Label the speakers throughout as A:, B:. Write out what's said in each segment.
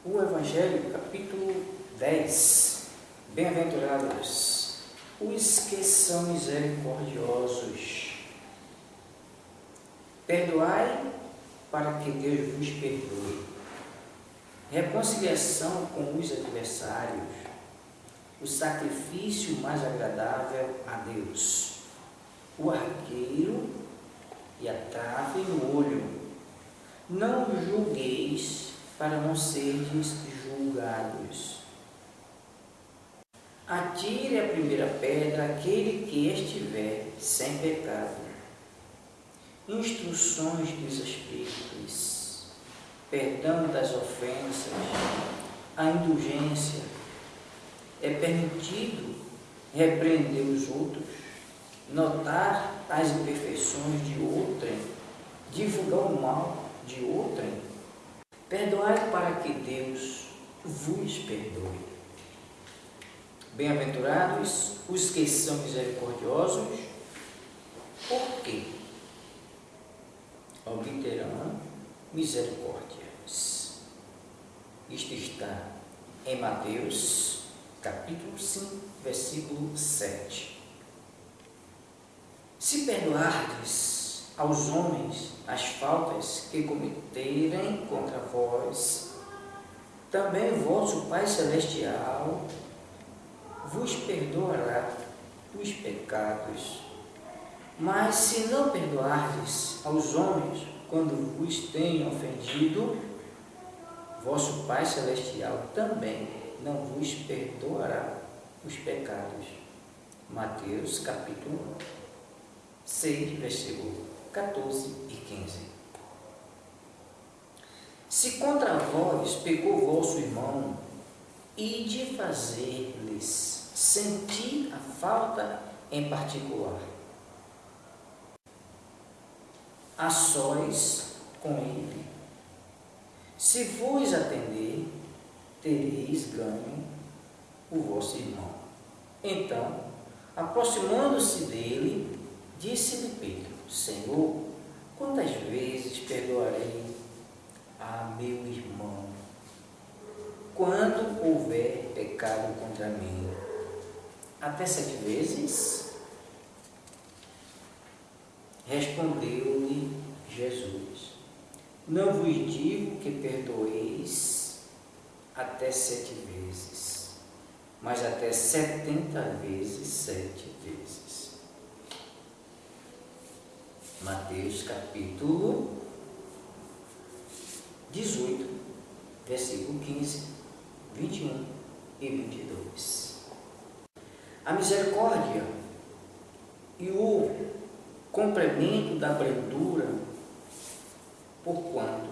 A: O Evangelho, capítulo 10. Bem-aventurados os que são misericordiosos. Perdoai para que Deus vos perdoe. Reconciliação com os adversários. O sacrifício mais agradável a Deus. O arqueiro e a trave no olho. Não julgueis para não serdes julgados. Atire a primeira pedra aquele que estiver sem pecado. Instruções dos Espíritos, perdão das ofensas, a indulgência. É permitido repreender os outros, notar as imperfeições de outrem, divulgar o mal de outrem. Perdoai para que Deus vos perdoe. Bem-aventurados os que são misericordiosos, porque obterão misericórdias. Isto está em Mateus, capítulo 5, versículo 7. Se perdoardes aos homens as faltas que cometerem contra vós, também vosso Pai Celestial vos perdoará os pecados. Mas se não perdoardes aos homens quando vos tenham ofendido, vosso Pai Celestial também não vos perdoará os pecados. Mateus capítulo 6, versículo 14 e 15. Se contra vós pecou vosso irmão, ide fazer-lhes sentir a falta em particular, a sós com ele. Se vos atender, tereis ganho o vosso irmão. Então, aproximando-se dele, disse-lhe Pedro: Senhor, quantas vezes perdoarei a meu irmão quando houver pecado contra mim? Até 7 vezes? Respondeu-lhe Jesus: Não vos digo que perdoeis até 7 vezes, mas até 70 vezes 7 vezes. Mateus capítulo 18, versículo 15, 21 e 22. A misericórdia e o complemento da brandura, porquanto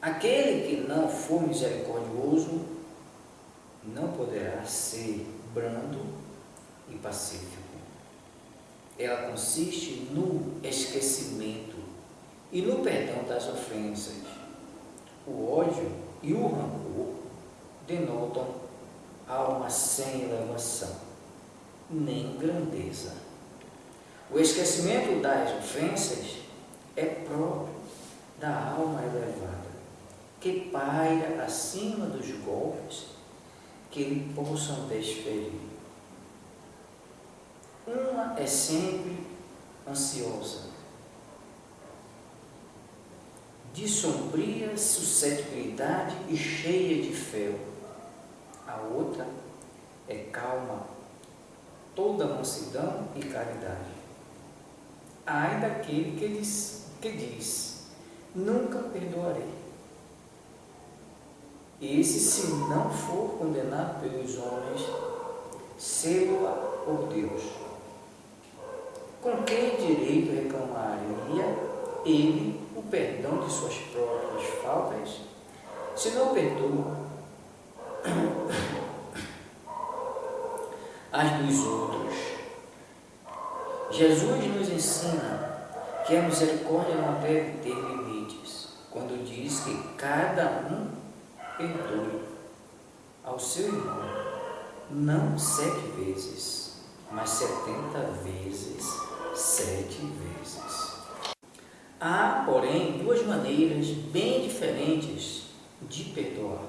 A: aquele que não for misericordioso não poderá ser brando e pacífico. Ela consiste no esquecimento e no perdão das ofensas. O ódio e o rancor denotam alma sem elevação, nem grandeza. O esquecimento das ofensas é próprio da alma elevada, que paira acima dos golpes que lhe possam desferir. Uma é sempre ansiosa, de sombria suscetibilidade e cheia de fel. A outra é calma, toda mansidão e caridade. Ai daquele que diz, nunca perdoarei. Esse, se não for condenado pelos homens, sê-lo por Deus. Com que direito reclamaria ele o perdão de suas próprias faltas, se não perdoa as dos outros? Jesus nos ensina que a misericórdia não deve ter limites, quando diz que cada um perdoe ao seu irmão, não 7 vezes, mas 70 vezes 7 vezes. Há, porém, duas maneiras bem diferentes de perdoar.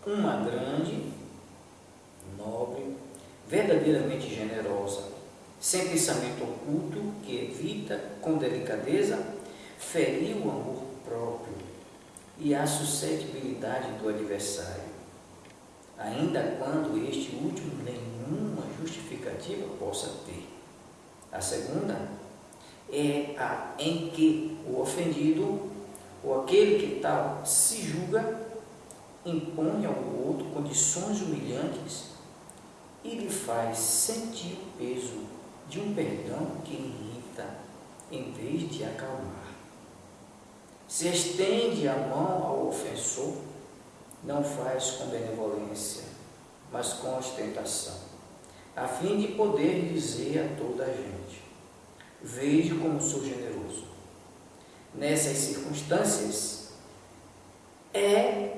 A: Uma grande, nobre, verdadeiramente generosa, sem pensamento oculto, que evita com delicadeza ferir o amor próprio e a suscetibilidade do adversário, ainda quando este último nenhuma justificativa possa ter. A segunda é a em que o ofendido, ou aquele que tal se julga, impõe ao outro condições humilhantes e lhe faz sentir o peso de um perdão que irrita em vez de acalmar. Se estende a mão ao ofensor, não faz com benevolência, mas com ostentação, a fim de poder dizer a toda a gente: veja como sou generoso. Nessas circunstâncias, é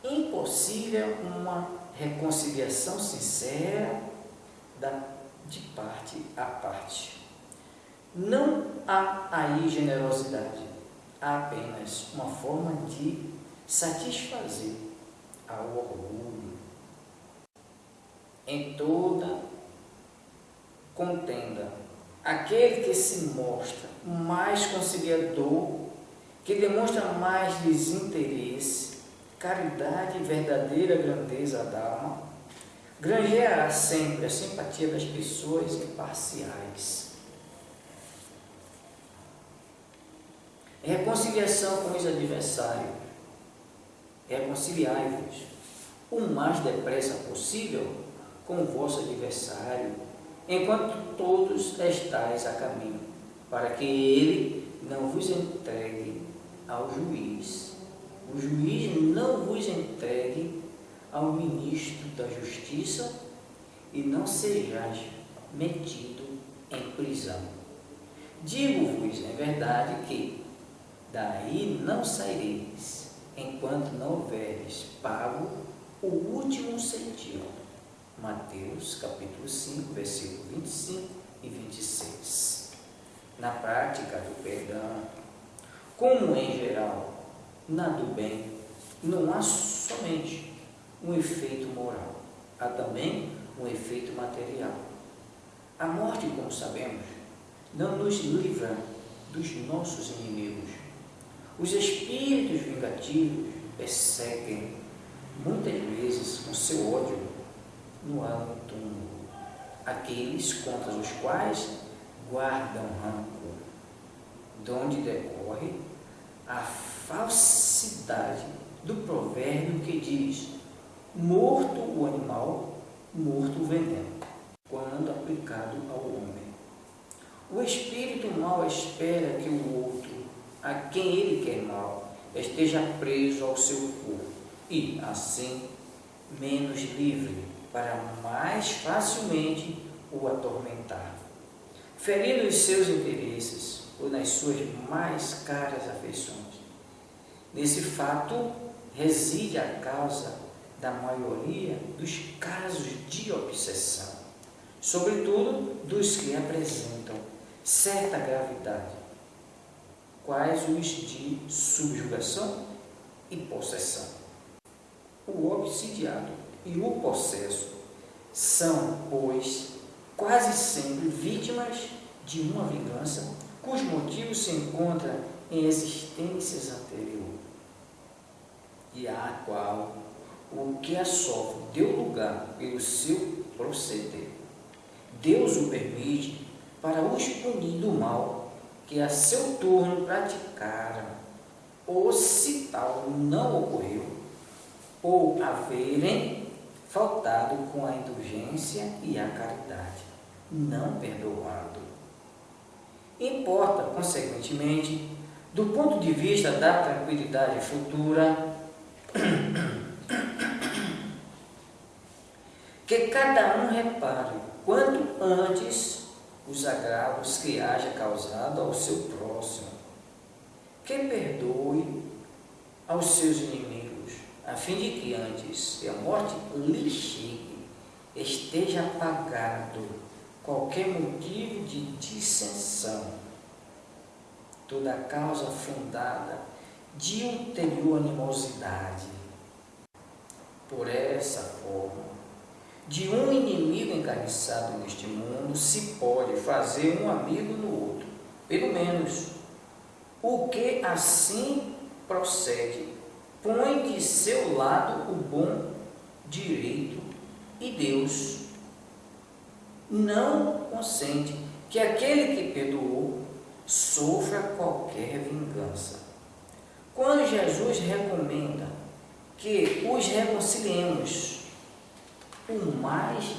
A: impossível uma reconciliação sincera de parte a parte. Não há aí generosidade, há apenas uma forma de satisfazer ao orgulho. Em toda contenda, aquele que se mostra mais conciliador, que demonstra mais desinteresse, caridade e verdadeira grandeza da alma, granjeará sempre a simpatia das pessoas imparciais. Reconciliação com os adversários. Reconciliai-vos o mais depressa possível com o vosso adversário, enquanto todos estáis a caminho, para que ele não vos entregue ao juiz. O juiz não vos entregue ao ministro da justiça e não sejais metido em prisão. Digo-vos, em verdade, que daí não saireis, enquanto não houveres pago o último centavo. Mateus capítulo 5, versículo 25 e 26. Na prática do perdão, como em geral, na do bem, não há somente um efeito moral, há também um efeito material. A morte, como sabemos, não nos livra dos nossos inimigos. Os espíritos vingativos perseguem, muitas vezes, com seu ódio no alto túmulo, aqueles contra os quais guardam rancor, donde decorre a falsidade do provérbio que diz: morto o animal, morto o veneno, quando aplicado ao homem. O espírito mau espera que o outro, a quem ele quer mal, esteja preso ao seu corpo e, assim, menos livre, para mais facilmente o atormentar, ferindo os seus interesses ou nas suas mais caras afeições. Nesse fato reside a causa da maioria dos casos de obsessão, sobretudo dos que apresentam certa gravidade, quais os de subjugação e possessão. O obsidiado e o possesso são, pois, quase sempre vítimas de uma vingança cujo motivo se encontra em existências anteriores e à qual o que a sofre deu lugar pelo seu proceder. Deus o permite para os punir do mal que a seu turno praticaram, ou se tal não ocorreu, ou haverem faltado com a indulgência e a caridade, não perdoando. Importa, consequentemente, do ponto de vista da tranquilidade futura, que cada um repare quanto antes os agravos que haja causado ao seu próximo, que perdoe aos seus inimigos, a fim de que antes que a morte lhe chegue, esteja apagado qualquer motivo de dissensão, toda causa fundada de ulterior animosidade. Por essa forma, de um inimigo encarniçado neste mundo, se pode fazer um amigo no outro. Pelo menos, o que assim procede, põe de seu lado o bom direito, e Deus não consente que aquele que perdoou sofra qualquer vingança. Quando Jesus recomenda que os reconciliemos o mais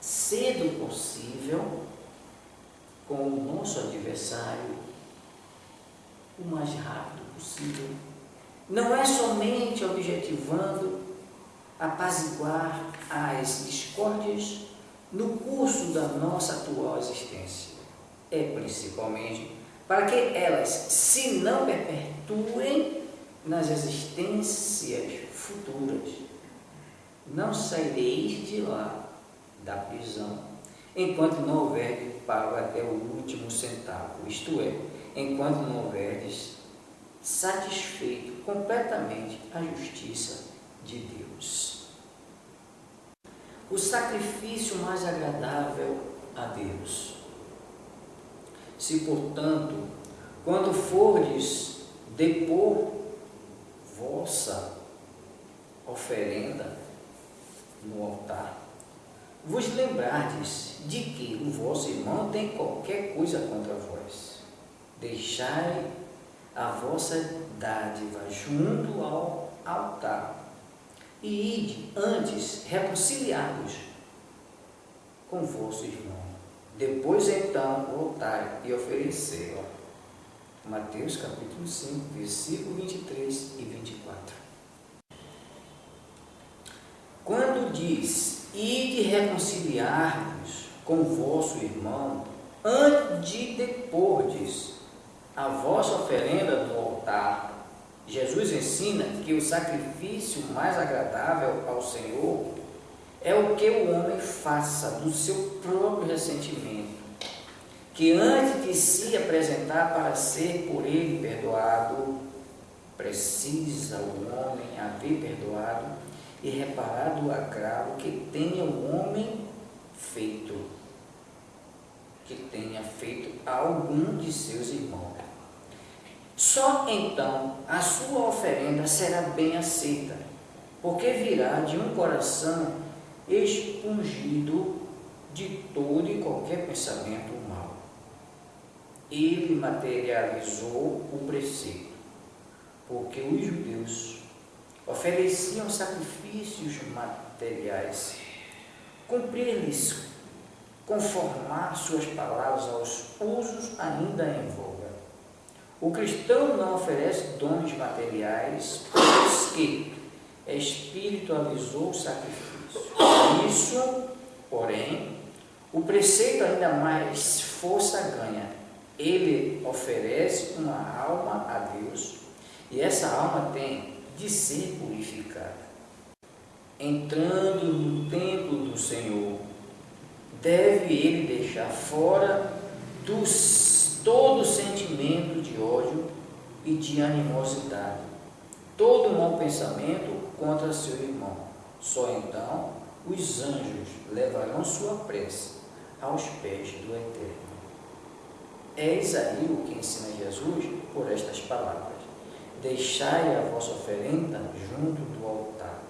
A: cedo possível com o nosso adversário, o mais rápido possível, não é somente objetivando apaziguar as discórdias no curso da nossa atual existência, é principalmente para que elas se não perpetuem nas existências futuras. Não saireis de lá, da prisão, enquanto não houverdes pago até o último centavo, isto é, enquanto não houverdes satisfeito completamente a justiça de Deus. O sacrifício mais agradável a Deus. Se, portanto, quando fordes depor vossa oferenda no altar, vos lembrardes de que o vosso irmão tem qualquer coisa contra vós, deixai a vossa dádiva junto ao altar e ide antes reconciliados com vosso irmão. Depois então voltai e oferecei-la. Mateus capítulo 5, versículo 23 e 24. Quando diz, ide reconciliar-vos com vosso irmão, antes de depordes a vossa oferenda no altar, Jesus ensina que o sacrifício mais agradável ao Senhor é o que o homem faça do seu próprio ressentimento, que antes de se apresentar para ser por ele perdoado, precisa o homem haver perdoado e reparado o agravo que tenha o homem feito, a algum de seus irmãos. Só então a sua oferenda será bem aceita, porque virá de um coração expungido de todo e qualquer pensamento mau. Ele materializou o preceito, porque os judeus ofereciam sacrifícios materiais, cumprir-lhes, conformar suas palavras aos usos ainda em voga. O cristão não oferece dons materiais, pois que espiritualizou o sacrifício. Isso, porém, o preceito ainda mais força ganha. Ele oferece uma alma a Deus, e essa alma tem de ser purificada. Entrando no templo do Senhor, deve ele deixar fora todo sentimento de ódio e de animosidade, todo mau pensamento contra seu irmão. Só então os anjos levarão sua prece aos pés do Eterno. Eis aí o que ensina Jesus por estas palavras: deixai a vossa oferenda junto do altar,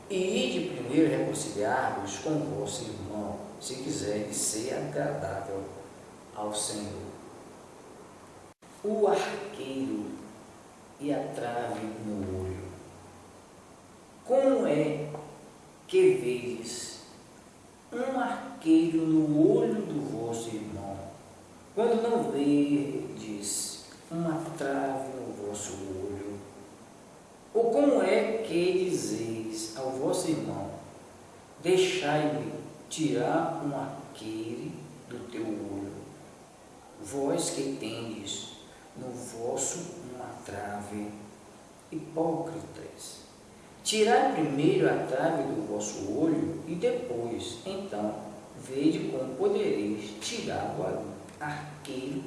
A: e ide primeiro reconciliar-vos com vosso irmão, se quiserdes ser agradável ao Senhor. O arqueiro e a trave no olho. Como é que vedes um arqueiro no olho do vosso irmão, quando não vedes uma trave no vosso olho? Ou como é que dizeis ao vosso irmão, deixai-me tirar um arqueiro do teu olho, vós que tendes no vosso uma trave? Hipócritas, tirai primeiro a trave do vosso olho, e depois, então, vede como podereis tirar o arqueiro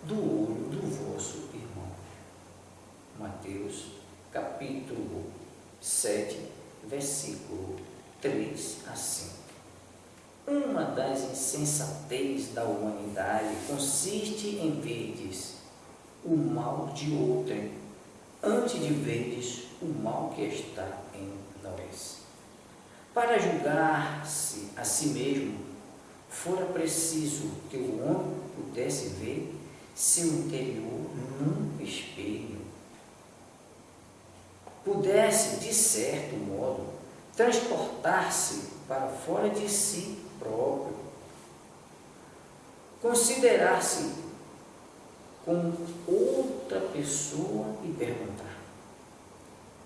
A: do olho do vosso irmão. Mateus, capítulo 7, versículo 3 a 5. Uma das insensatez da humanidade consiste em verdes o mal de outrem, antes de verdes o mal que está em nós. Para julgar-se a si mesmo, fora preciso que o homem pudesse ver seu interior num espelho, pudesse, de certo modo, transportar-se para fora de si próprio, considerar-se como outra pessoa e perguntar: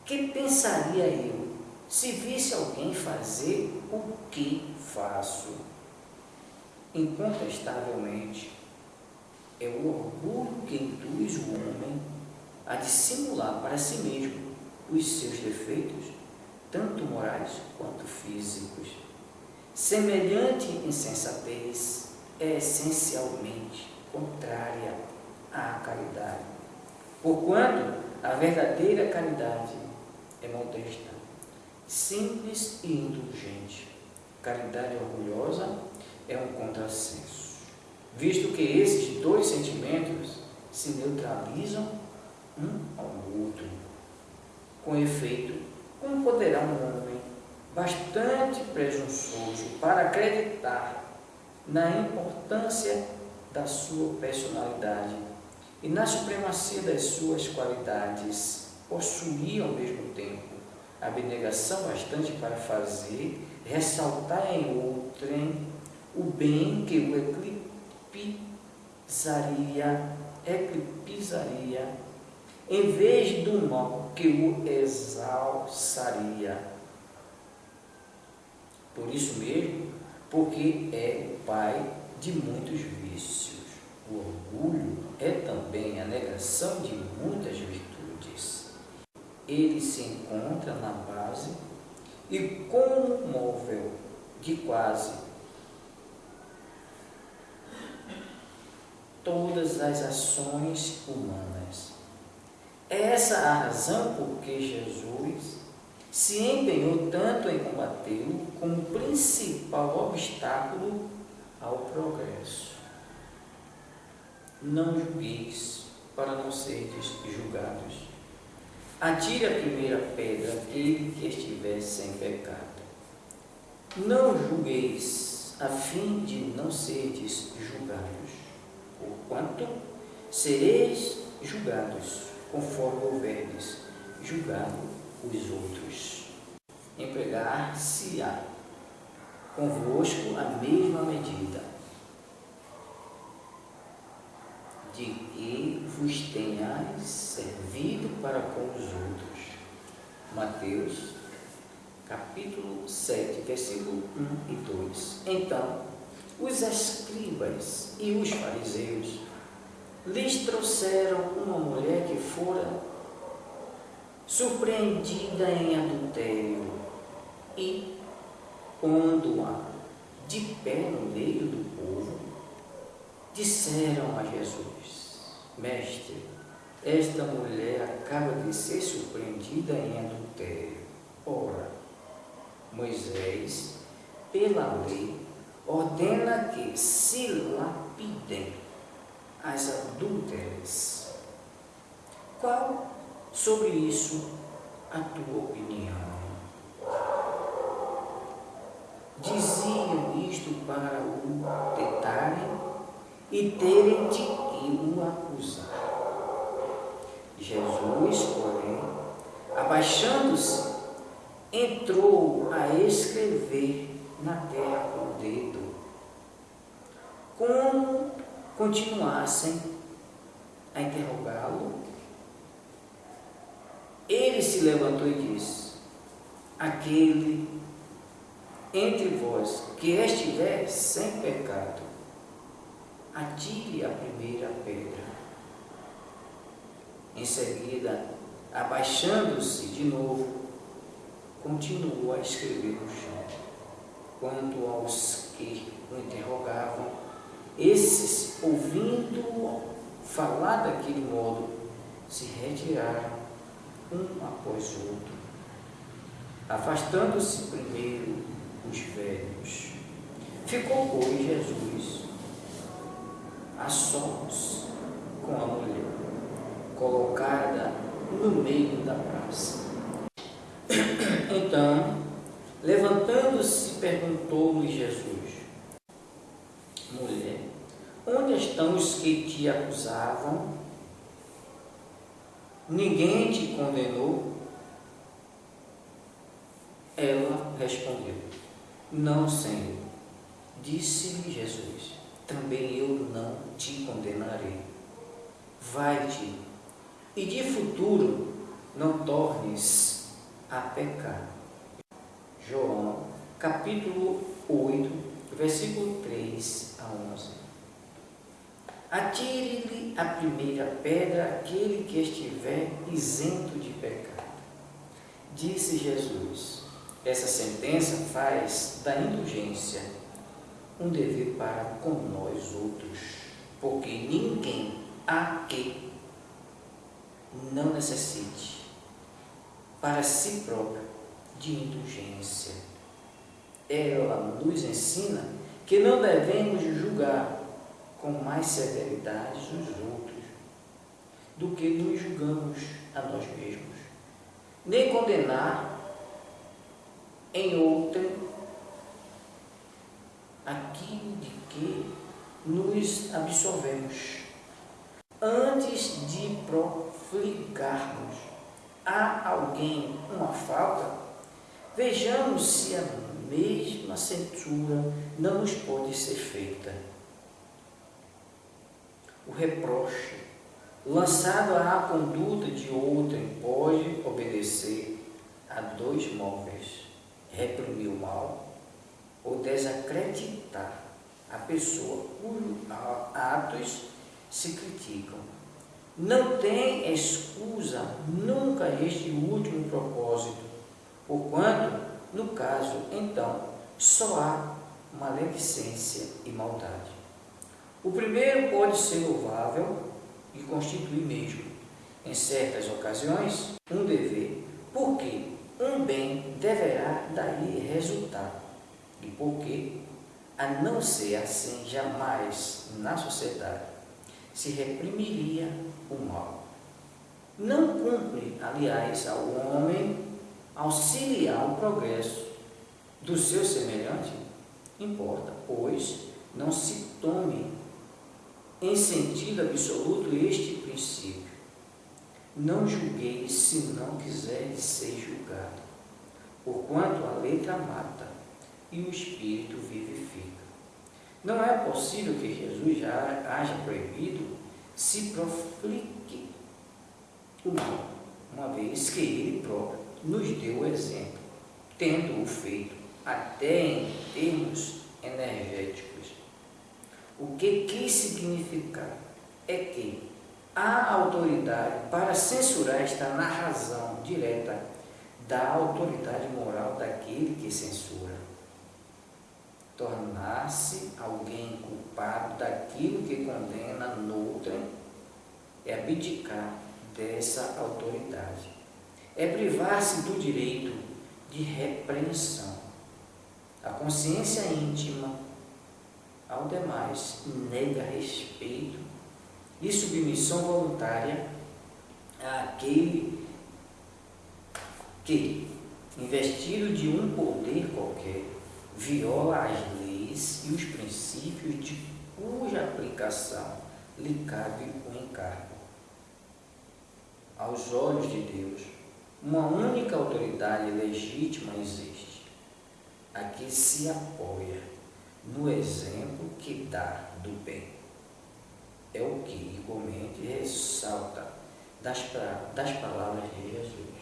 A: que pensaria eu se visse alguém fazer o que faço? Incontestavelmente, é o orgulho que induz o homem a dissimular para si mesmo os seus defeitos, tanto morais quanto físicos. Semelhante insensatez é essencialmente contrária à caridade, porquanto a verdadeira caridade é modesta, simples e indulgente. Caridade orgulhosa é um contrassenso, visto que esses dois sentimentos se neutralizam um ao outro. Com efeito, como poderá um homem bastante presunçoso para acreditar na importância da sua personalidade e na supremacia das suas qualidades, possuir ao mesmo tempo abnegação bastante para fazer ressaltar em outrem o bem que o eclipsaria, em vez do mal que o exalçaria? Por isso mesmo, porque é o pai de muitos vícios. O orgulho é também a negação de muitas virtudes. Ele se encontra na base e como móvel de quase todas as ações humanas. É essa a razão por que Jesus se empenhou tanto em combatê-lo como principal obstáculo ao progresso. Não julgueis para não serdes julgados. Atire a primeira pedra aquele que estiver sem pecado. Não julgueis a fim de não serdes julgados, porquanto sereis julgados conforme houverdes julgado os outros. Empregar-se-á convosco a mesma medida de que vos tenhais servido para com os outros. Mateus, capítulo 7, versículo 1 e 2. Então, os escribas e os fariseus lhes trouxeram uma mulher que fora surpreendida em adultério e, pondo-a de pé no meio do povo, disseram a Jesus: Mestre, esta mulher acaba de ser surpreendida em adultério. Ora, Moisés, pela lei, ordena que se lapidem as adúlteras. Qual sobre isso a tua opinião? Diziam isto para o tentarem e terem de que o acusar. Jesus, porém, abaixando-se, entrou a escrever na terra com o dedo. Como continuassem a interrogá-lo, ele se levantou e disse: aquele entre vós que estiver sem pecado, atire a primeira pedra. Em seguida, abaixando-se de novo, continuou a escrever no chão. Quanto aos que o interrogavam, esses, ouvindo-o falar daquele modo, se retiraram um após outro, afastando-se primeiro os velhos. Ficou, pois, Jesus a sós com a mulher, colocada no meio da praça. Então, levantando-se, perguntou-lhe Jesus: Mulher, onde estão os que te acusavam? Ninguém te condenou? Ela respondeu: Não, Senhor. Disse-lhe Jesus: Também eu não te condenarei. Vai-te, e de futuro não tornes a pecar. João, capítulo 8, versículo 3 a 11. Atire-lhe a primeira pedra aquele que estiver isento de pecado. Disse Jesus: Essa sentença faz da indulgência um dever para com nós outros, porque ninguém há que não necessite para si próprio de indulgência. Ela nos ensina que não devemos julgar com mais severidade os outros do que nos julgamos a nós mesmos, nem condenar em outrem aquilo de que nos absolvemos. Antes de profligarmos a alguém uma falta, vejamos se a mesma censura não nos pode ser feita. O reproche lançado à conduta de outrem pode obedecer a dois móveis: reprimir o mal ou desacreditar a pessoa cujos atos se criticam. Não tem excusa nunca este último propósito, porquanto, no caso, então, só há maledicência e maldade. O primeiro pode ser louvável e constitui mesmo, em certas ocasiões, um dever, porque um bem deverá daí resultar, e porque, a não ser assim, jamais na sociedade se reprimiria o mal. Não cumpre, aliás, ao homem auxiliar o progresso do seu semelhante? Importa, pois, não se tome em sentido absoluto este princípio: não julgueis se não quiseres ser julgado, porquanto a letra mata e o espírito vivifica. Não é possível que Jesus já haja proibido se profligue o mal, uma vez que ele próprio nos deu o exemplo, tendo-o feito até em termos energéticos. O que quis significar é que a autoridade para censurar está na razão direta da autoridade moral daquele que censura. Tornar-se alguém culpado daquilo que condena noutrem é abdicar dessa autoridade, é privar-se do direito de repreensão. A consciência íntima, ao demais, nega respeito e submissão voluntária àquele que, investido de um poder qualquer, viola as leis e os princípios de cuja aplicação lhe cabe o encargo. Aos olhos de Deus, uma única autoridade legítima existe, a que se apoia no exemplo que dá do bem. É o que igualmente ressalta das palavras de Jesus.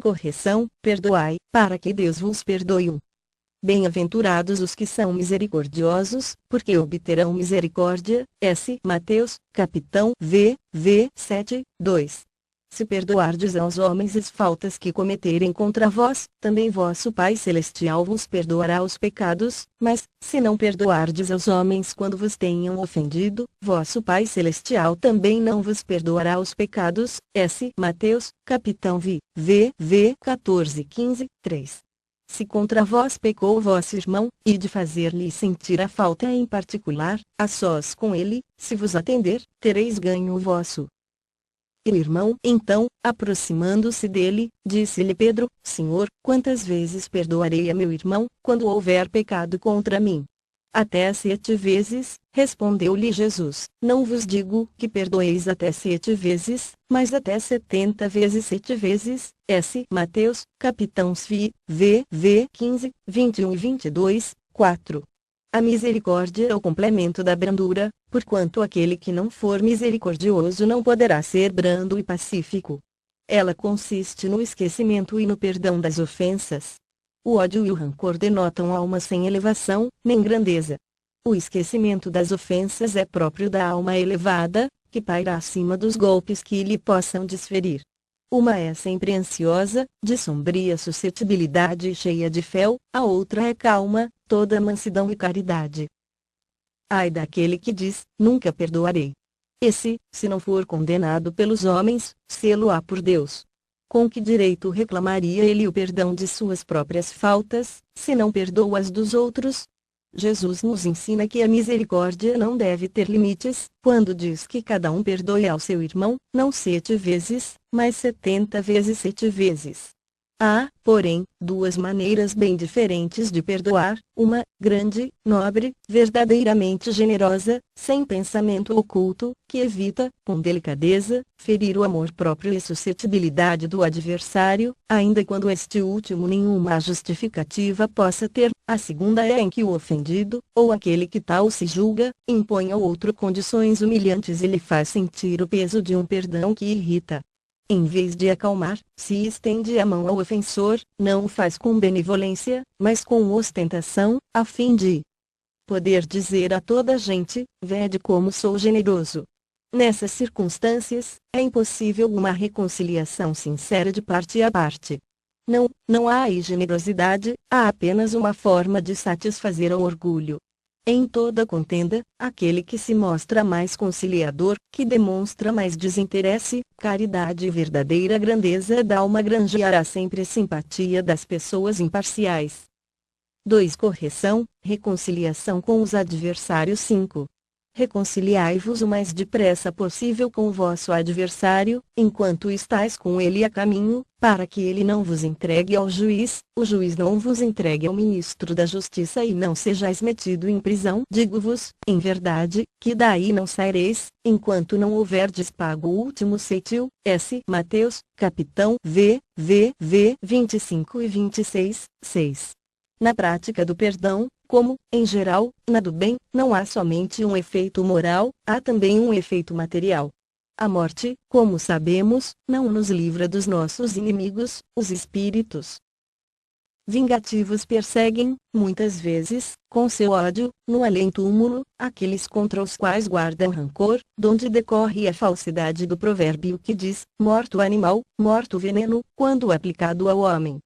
B: Correção, perdoai, para que Deus vos perdoe. Bem-aventurados os que são misericordiosos, porque obterão misericórdia. Mateus, capitão v. 7, 2. Se perdoardes aos homens as faltas que cometerem contra vós, também vosso Pai Celestial vos perdoará os pecados, mas, se não perdoardes aos homens quando vos tenham ofendido, vosso Pai Celestial também não vos perdoará os pecados. Mateus, capitão v. 14, 15, 3. Se contra vós pecou vosso irmão, ide fazer-lhe sentir a falta em particular, a sós com ele, se vos atender, tereis ganho o vosso. E o irmão, então, aproximando-se dele, disse-lhe Pedro: Senhor, quantas vezes perdoarei a meu irmão, quando houver pecado contra mim? Até 7 vezes, respondeu-lhe Jesus. Não vos digo que perdoeis até 7 vezes, mas até 70 vezes 7 vezes. Mateus, capitão v. 15, 21 e 22, 4. A misericórdia é o complemento da brandura, porquanto aquele que não for misericordioso não poderá ser brando e pacífico. Ela consiste no esquecimento e no perdão das ofensas. O ódio e o rancor denotam alma sem elevação, nem grandeza. O esquecimento das ofensas é próprio da alma elevada, que paira acima dos golpes que lhe possam desferir. Uma é sempre ansiosa, de sombria suscetibilidade e cheia de fel, a outra é calma, toda mansidão e caridade. Ai daquele que diz: nunca perdoarei. Esse, se não for condenado pelos homens, sê-lo-á por Deus. Com que direito reclamaria ele o perdão de suas próprias faltas, se não perdoa as dos outros? Jesus nos ensina que a misericórdia não deve ter limites, quando diz que cada um perdoe ao seu irmão, não 7 vezes, mas 70 vezes 7 vezes. Há, porém, duas maneiras bem diferentes de perdoar: uma, grande, nobre, verdadeiramente generosa, sem pensamento oculto, que evita, com delicadeza, ferir o amor próprio e a suscetibilidade do adversário, ainda quando este último nenhuma justificativa possa ter. A segunda é em que o ofendido, ou aquele que tal se julga, impõe ao outro condições humilhantes e lhe faz sentir o peso de um perdão que irrita. Em vez de acalmar, se estende a mão ao ofensor, não o faz com benevolência, mas com ostentação, a fim de poder dizer a toda a gente: vede como sou generoso. Nessas circunstâncias, é impossível uma reconciliação sincera de parte a parte. Não há aí generosidade, há apenas uma forma de satisfazer ao orgulho. Em toda contenda, aquele que se mostra mais conciliador, que demonstra mais desinteresse, caridade e verdadeira grandeza da alma granjeará sempre a simpatia das pessoas imparciais. 2. Correção, reconciliação com os adversários. 5. Reconciliai-vos o mais depressa possível com o vosso adversário, enquanto estáis com ele a caminho, para que ele não vos entregue ao juiz, o juiz não vos entregue ao ministro da justiça e não sejais metido em prisão. Digo-vos, em verdade, que daí não saireis, enquanto não houverdes pago o último ceitil. Mateus, capitão v. 25 e 26, 6. Na prática do perdão, como, em geral, na do bem, não há somente um efeito moral, há também um efeito material. A morte, como sabemos, não nos livra dos nossos inimigos, os espíritos vingativos perseguem, muitas vezes, com seu ódio, no além-túmulo, aqueles contra os quais guardam rancor, donde decorre a falsidade do provérbio que diz: morto animal, morto veneno, quando aplicado ao homem.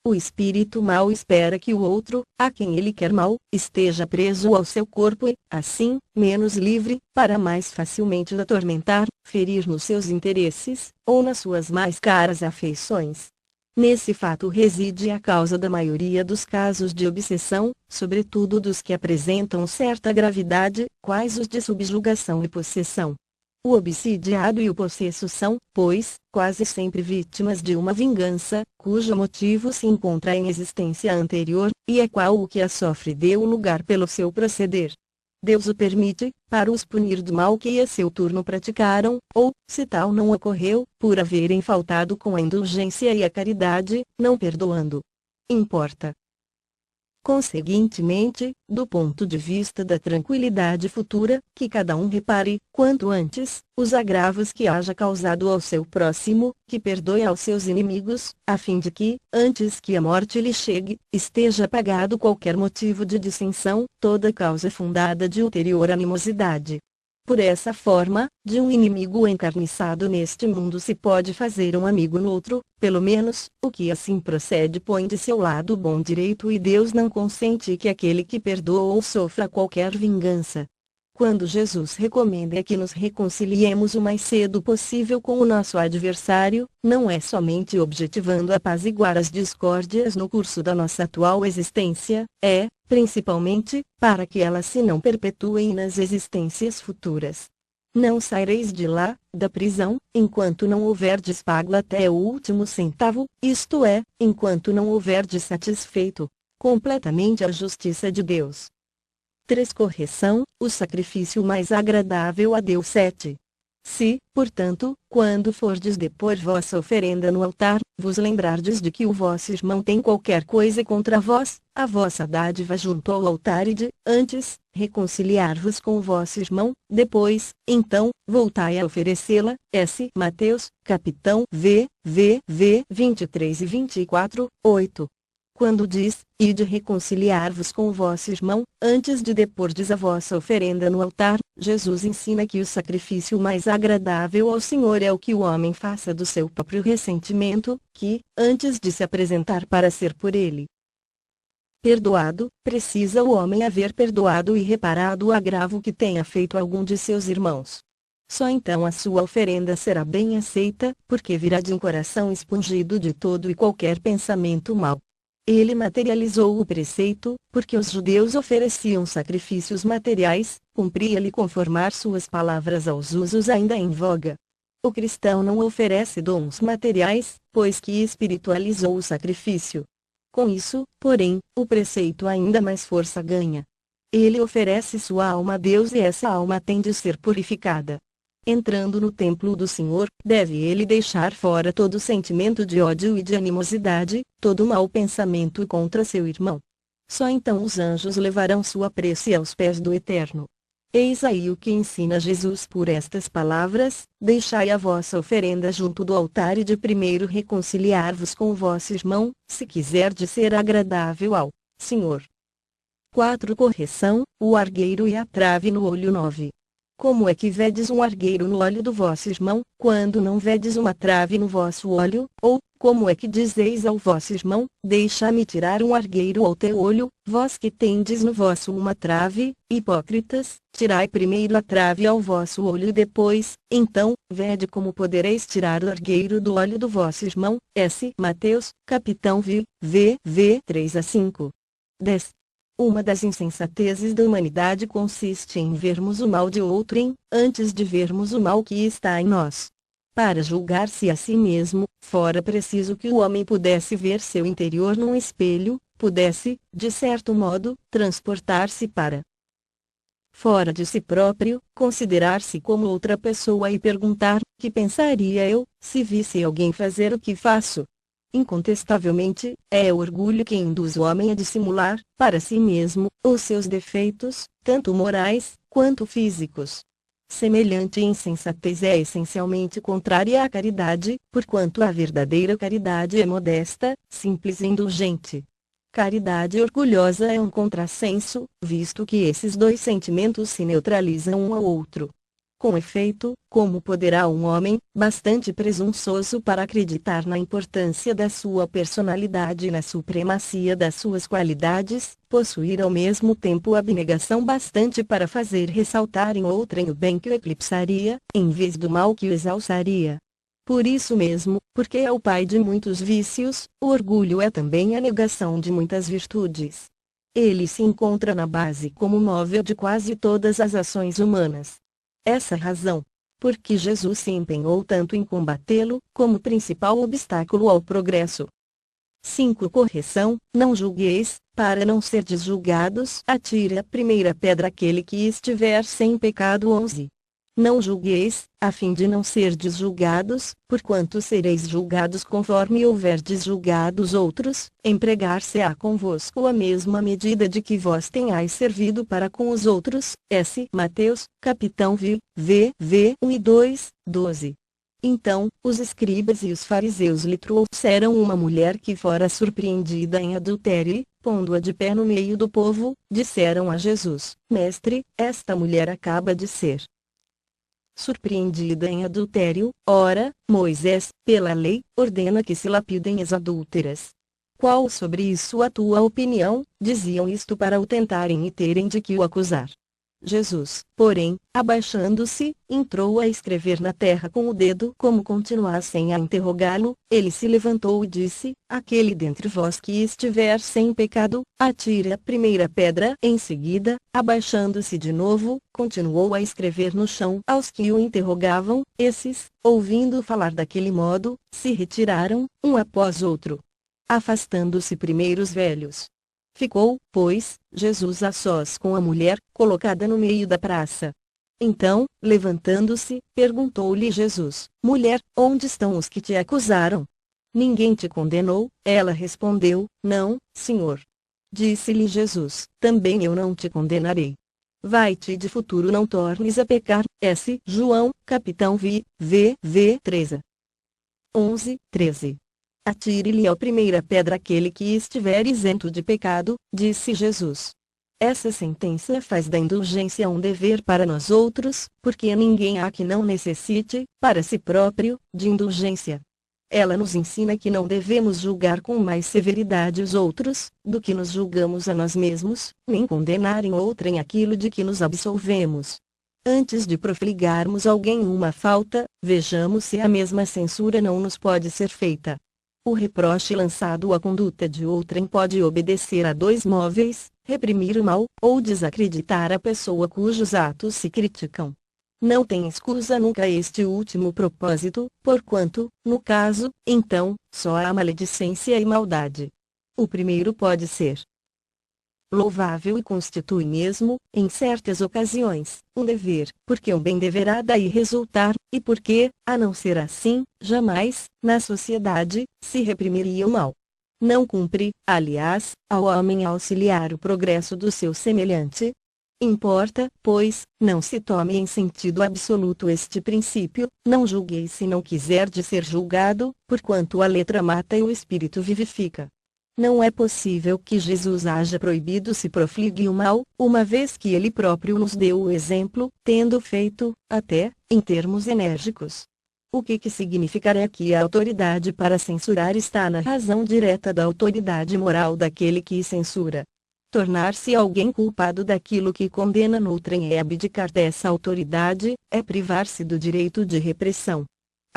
B: O espírito mau espera que o outro, a quem ele quer mal, esteja preso ao seu corpo e, assim, menos livre, para mais facilmente o atormentar, ferir nos seus interesses, ou nas suas mais caras afeições. Nesse fato reside a causa da maioria dos casos de obsessão, sobretudo dos que apresentam certa gravidade, quais os de subjugação e possessão. O obsidiado e o possesso são, pois, quase sempre vítimas de uma vingança, cujo motivo se encontra em existência anterior, e é qual o que a sofre deu lugar pelo seu proceder. Deus o permite, para os punir do mal que a seu turno praticaram, ou, se tal não ocorreu, por haverem faltado com a indulgência e a caridade, não perdoando. Importa Conseguintemente, do ponto de vista da tranquilidade futura, que cada um repare, quanto antes, os agravos que haja causado ao seu próximo, que perdoe aos seus inimigos, a fim de que, antes que a morte lhe chegue, esteja apagado qualquer motivo de dissensão, toda causa fundada de ulterior animosidade. Por essa forma, de um inimigo encarniçado neste mundo se pode fazer um amigo no outro, pelo menos, o que assim procede põe de seu lado o bom direito e Deus não consente que aquele que perdoa ou sofra qualquer vingança. Quando Jesus recomenda que nos reconciliemos o mais cedo possível com o nosso adversário, não é somente objetivando apaziguar as discórdias no curso da nossa atual existência, é, principalmente, para que elas se não perpetuem nas existências futuras. Não saireis de lá, da prisão, enquanto não houverdes pago até o último centavo, isto é, enquanto não houverdes satisfeito completamente a justiça de Deus. 3. Correção: o sacrifício mais agradável a Deus. 7. Se, portanto, quando fordes depor vossa oferenda no altar, vos lembrardes de que o vosso irmão tem qualquer coisa contra vós, a vossa dádiva junto ao altar e de, antes, reconciliar-vos com o vosso irmão, depois, então, voltai a oferecê-la. S. Mateus, capitão v. 23 e 24, 8. Quando diz, ide reconciliar-vos com o vosso irmão, antes de depordes a vossa oferenda no altar, Jesus ensina que o sacrifício mais agradável ao Senhor é o que o homem faça do seu próprio ressentimento, que, antes de se apresentar para ser por ele perdoado, precisa o homem haver perdoado e reparado o agravo que tenha feito algum de seus irmãos. Só então a sua oferenda será bem aceita, porque virá de um coração expungido de todo e qualquer pensamento mau. Ele materializou o preceito, porque os judeus ofereciam sacrifícios materiais, cumpria-lhe conformar suas palavras aos usos ainda em voga. O cristão não oferece dons materiais, pois que espiritualizou o sacrifício. Com isso, porém, o preceito ainda mais força ganha. Ele oferece sua alma a Deus e essa alma tem de ser purificada. Entrando no templo do Senhor, deve ele deixar fora todo sentimento de ódio e de animosidade, todo mau pensamento contra seu irmão. Só então os anjos levarão sua prece aos pés do Eterno. Eis aí o que ensina Jesus por estas palavras: deixai a vossa oferenda junto do altar e de primeiro reconciliar-vos com o vosso irmão, se quiserdes ser agradável ao Senhor. 4. Correção: o argueiro e a trave no olho. 9. Como é que vedes um argueiro no olho do vosso irmão, quando não vedes uma trave no vosso olho? Ou, como é que dizeis ao vosso irmão, deixa-me tirar um argueiro ao teu olho, vós que tendes no vosso uma trave? Hipócritas, tirai primeiro a trave ao vosso olho e depois, então, vede como podereis tirar o argueiro do olho do vosso irmão. S. Mateus, capitão v. 3 a 5. 10. Uma das insensatezes da humanidade consiste em vermos o mal de outrem, antes de vermos o mal que está em nós. Para julgar-se a si mesmo, fora preciso que o homem pudesse ver seu interior num espelho, pudesse, de certo modo, transportar-se para fora de si próprio, considerar-se como outra pessoa e perguntar: que pensaria eu, se visse alguém fazer o que faço? Incontestavelmente, é o orgulho que induz o homem a dissimular, para si mesmo, os seus defeitos, tanto morais, quanto físicos. Semelhante insensatez é essencialmente contrária à caridade, porquanto a verdadeira caridade é modesta, simples e indulgente. Caridade orgulhosa é um contrassenso, visto que esses dois sentimentos se neutralizam um ao outro. Com efeito, como poderá um homem, bastante presunçoso para acreditar na importância da sua personalidade e na supremacia das suas qualidades, possuir ao mesmo tempo abnegação bastante para fazer ressaltar em outrem o bem que o eclipsaria, em vez do mal que o exalçaria? Por isso mesmo, porque é o pai de muitos vícios, o orgulho é também a negação de muitas virtudes. Ele se encontra na base como móvel de quase todas as ações humanas. Essa razão, porque Jesus se empenhou tanto em combatê-lo, como principal obstáculo ao progresso. 5. Correção: não julgueis, para não serdes julgados. Atire a primeira pedra aquele que estiver sem pecado. 11. Não julgueis, a fim de não serdes julgados, porquanto sereis julgados conforme houverdes julgado os outros, empregar-se-á convosco a mesma medida de que vós tenhais servido para com os outros. S. Mateus, capitão v. 1 e 2, 12. Então, os escribas e os fariseus lhe trouxeram uma mulher que fora surpreendida em adultério e, pondo-a de pé no meio do povo, disseram a Jesus: Mestre, esta mulher acaba de ser surpreendida em adultério. Ora, Moisés, pela lei, ordena que se lapidem as adúlteras. Qual sobre isso a tua opinião? Diziam isto para o tentarem e terem de que o acusar. Jesus, porém, abaixando-se, entrou a escrever na terra com o dedo. Como continuassem a interrogá-lo, ele se levantou e disse: Aquele dentre vós que estiver sem pecado, atire a primeira pedra. Em seguida, abaixando-se de novo, continuou a escrever no chão. Aos que o interrogavam, esses, ouvindo falar daquele modo, se retiraram, um após outro, afastando-se primeiro os velhos. Ficou, pois, Jesus a sós com a mulher, colocada no meio da praça. Então, levantando-se, perguntou-lhe Jesus: Mulher, onde estão os que te acusaram? Ninguém te condenou? Ela respondeu: Não, Senhor. Disse-lhe Jesus: Também eu não te condenarei. Vai-te de futuro não tornes a pecar. S. João, capitão v. 13. 11, 13. Atire-lhe a primeira pedra aquele que estiver isento de pecado, disse Jesus. Essa sentença faz da indulgência um dever para nós outros, porque ninguém há que não necessite, para si próprio, de indulgência. Ela nos ensina que não devemos julgar com mais severidade os outros, do que nos julgamos a nós mesmos, nem condenar em outrem aquilo de que nos absolvemos. Antes de profligarmos alguém uma falta, vejamos se a mesma censura não nos pode ser feita. O reproche lançado à conduta de outrem pode obedecer a dois móveis: reprimir o mal, ou desacreditar a pessoa cujos atos se criticam. Não tem escusa nunca este último propósito, porquanto, no caso, então, só há maledicência e maldade. O primeiro pode ser louvável e constitui mesmo, em certas ocasiões, um dever, porque o bem deverá daí resultar, e porque, a não ser assim, jamais, na sociedade, se reprimiria o mal. Não cumpre, aliás, ao homem auxiliar o progresso do seu semelhante. Importa, pois, não se tome em sentido absoluto este princípio: não julgueis se não quiserdes ser julgado, porquanto a letra mata e o espírito vivifica. Não é possível que Jesus haja proibido se profligue o mal, uma vez que ele próprio nos deu o exemplo, tendo feito, até, em termos enérgicos. O que significará que a autoridade para censurar está na razão direta da autoridade moral daquele que censura. Tornar-se alguém culpado daquilo que condena noutrem é abdicar dessa autoridade, é privar-se do direito de repressão.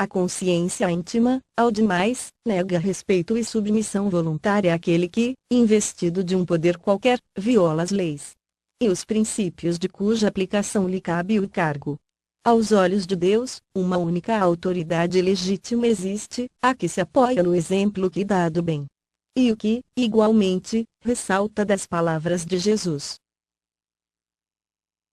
B: A consciência íntima, ao demais, nega respeito e submissão voluntária àquele que, investido de um poder qualquer, viola as leis e os princípios de cuja aplicação lhe cabe o cargo. Aos olhos de Deus, uma única autoridade legítima existe, a que se apoia no exemplo que dá do bem. E o que, igualmente, ressalta das palavras de Jesus: